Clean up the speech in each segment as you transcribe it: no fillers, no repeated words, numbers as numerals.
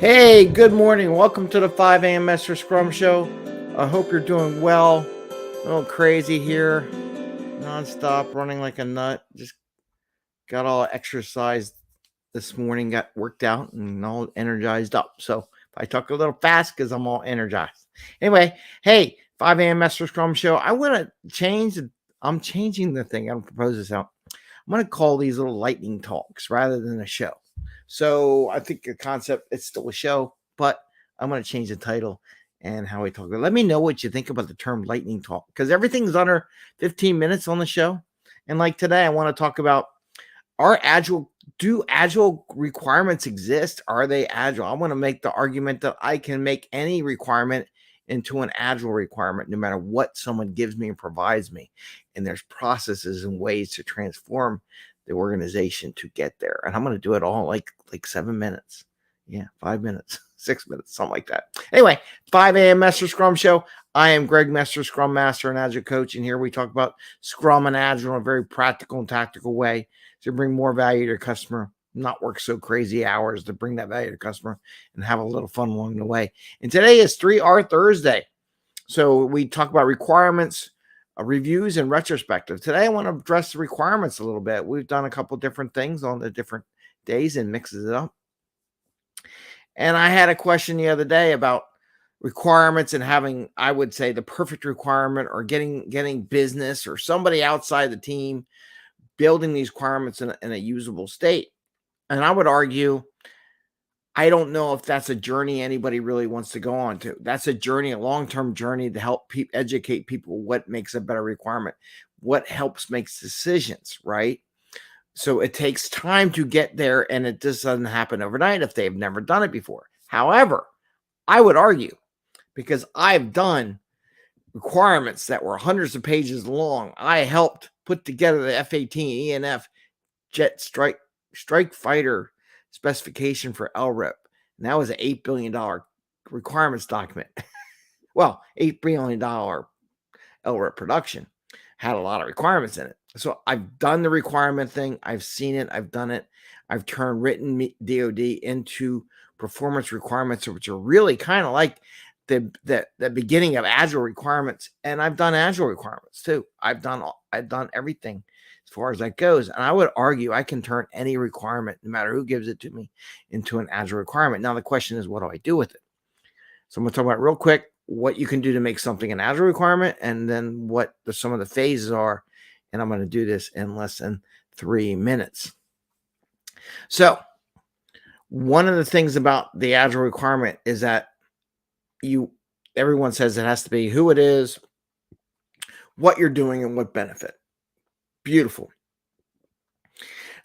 Hey, good morning. Welcome to the 5 a.m. Mester Scrum Show. I hope you're doing well. A little crazy here, nonstop, running like a nut. Just got all exercised this morning, got worked out and all energized up. So if I talk a little fast, because I'm all energized. Anyway, hey, 5 a.m. Mester Scrum Show. I want to change. I'm changing the thing. I'm propose this out. I'm going to call these little lightning talks rather than a show. So I think the concept, it's still a show, but I'm going to change the title and how we talk. Let me know what you think about the term lightning talk, because everything's under 15 minutes on the show. And like today, I want to talk about do agile requirements exist? Are they agile? I want to make the argument that I can make any requirement into an agile requirement, no matter what someone gives me and provides me. And there's processes and ways to transform the organization to get there. And I'm going to do it all like 7 minutes. Yeah, 5 minutes, 6 minutes, something like that. Anyway, 5 a.m. Mester Scrum Show. I am Greg Mester, Scrum Master and Agile Coach. And here we talk about Scrum and Agile in a very practical and tactical way to bring more value to your customer, not work so crazy hours to bring that value to the customer and have a little fun along the way. And today is 3R Thursday. So we talk about requirements, reviews, and retrospective. Today I want to address the requirements a little bit. We've done a couple different things on the different days and mixes it up. And I had a question the other day about requirements and having, I would say, the perfect requirement, or getting business or somebody outside the team building these requirements in a usable state. And I would argue, I don't know if that's a journey anybody really wants to go on to. That's a journey, a long-term journey to help educate people what makes a better requirement, what helps makes decisions, right? So it takes time to get there, and it just doesn't happen overnight if they've never done it before. However, I would argue, because I've done requirements that were hundreds of pages long. I helped put together the F-18 ENF Jet Strike Fighter specification for LRIP. And that was an $8 billion requirements document. Well, $8 billion LRIP production had a lot of requirements in it. So I've done the requirement thing. I've seen it. I've done it. I've turned written DoD into performance requirements, which are really kind of like the beginning of Agile requirements. And I've done Agile requirements too. I've done everything as far as that goes. And I would argue I can turn any requirement, no matter who gives it to me, into an Agile requirement. Now the question is, what do I do with it? So I'm going to talk about real quick what you can do to make something an Agile requirement, and then what some of the phases are. And I'm going to do this in less than 3 minutes. So one of the things about the Agile requirement is that everyone says it has to be who it is, what you're doing, and what benefit. Beautiful.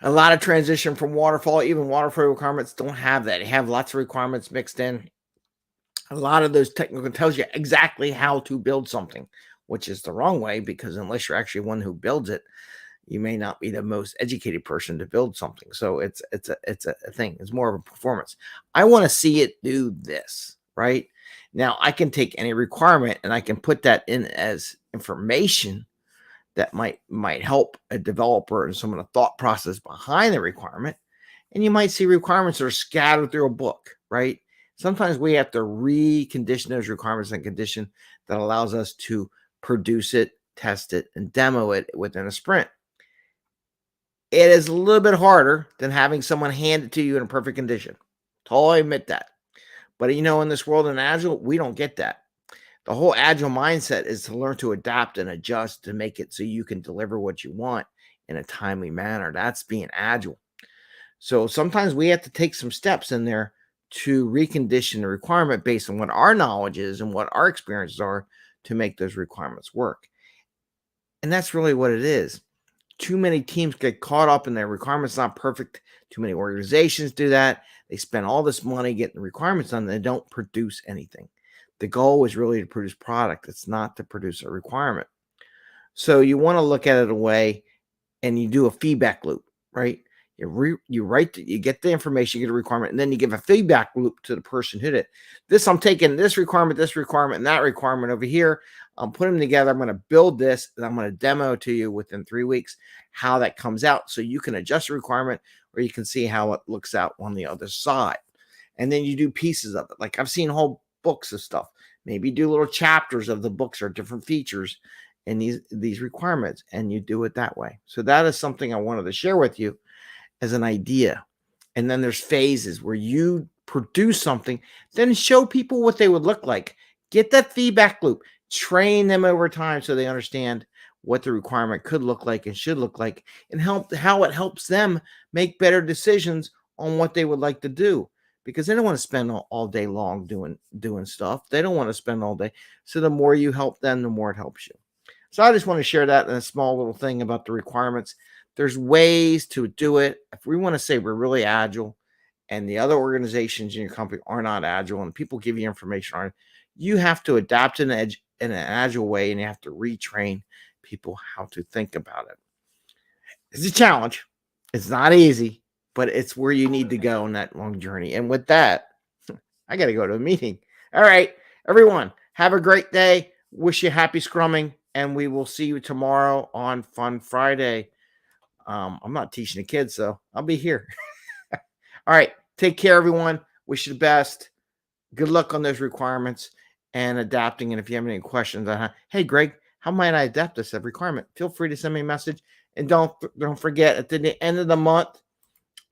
A lot of transition from waterfall, even waterfall requirements don't have that. They have lots of requirements mixed in. A lot of those technical tells you exactly how to build something, which is the wrong way, because unless you're actually one who builds it, you may not be the most educated person to build something. So it's a thing. It's more of a performance. I want to see it do this, right? Now I can take any requirement and I can put that in as information that might help a developer and some of the thought process behind the requirement. And you might see requirements that are scattered through a book, right? Sometimes we have to recondition those requirements in a condition that allows us to produce it, test it, and demo it within a sprint. It is a little bit harder than having someone hand it to you in a perfect condition. Totally admit that. But in this world in Agile, we don't get that. The whole Agile mindset is to learn to adapt and adjust to make it so you can deliver what you want in a timely manner. That's being Agile. So sometimes we have to take some steps in there to recondition the requirement based on what our knowledge is and what our experiences are to make those requirements work. And that's really what it is. Too many teams get caught up in their requirements not perfect. Too many organizations do that. They spend all this money getting the requirements done, and they don't produce anything. The goal is really to produce product. It's not to produce a requirement. So you want to look at it a way, and you do a feedback loop, right? You get the information, you get a requirement, and then you give a feedback loop to the person who did it. I'm taking this requirement, and that requirement over here. I'm putting them together. I'm going to build this, and I'm going to demo to you within 3 weeks how that comes out, so you can adjust the requirement, or you can see how it looks out on the other side. and then you do pieces of it. Like I've seen whole books of stuff. Maybe do little chapters of the books or different features in these requirements, and you do it that way. So that is something I wanted to share with you as an idea. And then there's phases where you produce something, then show people what they would look like. Get that feedback loop, train them over time so they understand what the requirement could look like and should look like, and how it helps them make better decisions on what they would like to do. Because they don't want to spend all day long doing stuff. They don't want to spend all day. So the more you help them, the more it helps you. So I just want to share that in a small little thing about the requirements. There's ways to do it. If we want to say we're really agile and the other organizations in your company are not agile and people give you information on it, you have to adapt in an agile way, and you have to retrain people how to think about it. It's a challenge. It's not easy, but it's where you need to go on that long journey. And with that, I got to go to a meeting. All right, everyone, have a great day. Wish you happy scrumming, and we will see you tomorrow on Fun Friday. I'm not teaching the kids, so I'll be here. All right, take care, everyone. Wish you the best. Good luck on those requirements and adapting. And if you have any questions on, hey, Greg, how might I adapt this requirement? Feel free to send me a message. And don't forget, at the end of the month,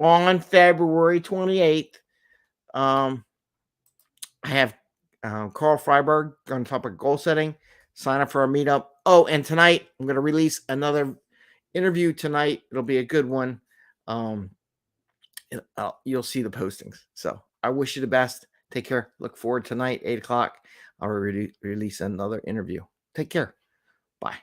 on February 28th, I have Carl Freiberg on topic of goal setting. Sign up for our meetup. Oh, and tonight I'm going to release another interview tonight. It'll be a good one. You'll see the postings. So I wish you the best. Take care. Look forward tonight, 8 o'clock. I'll release another interview. Take care. Bye.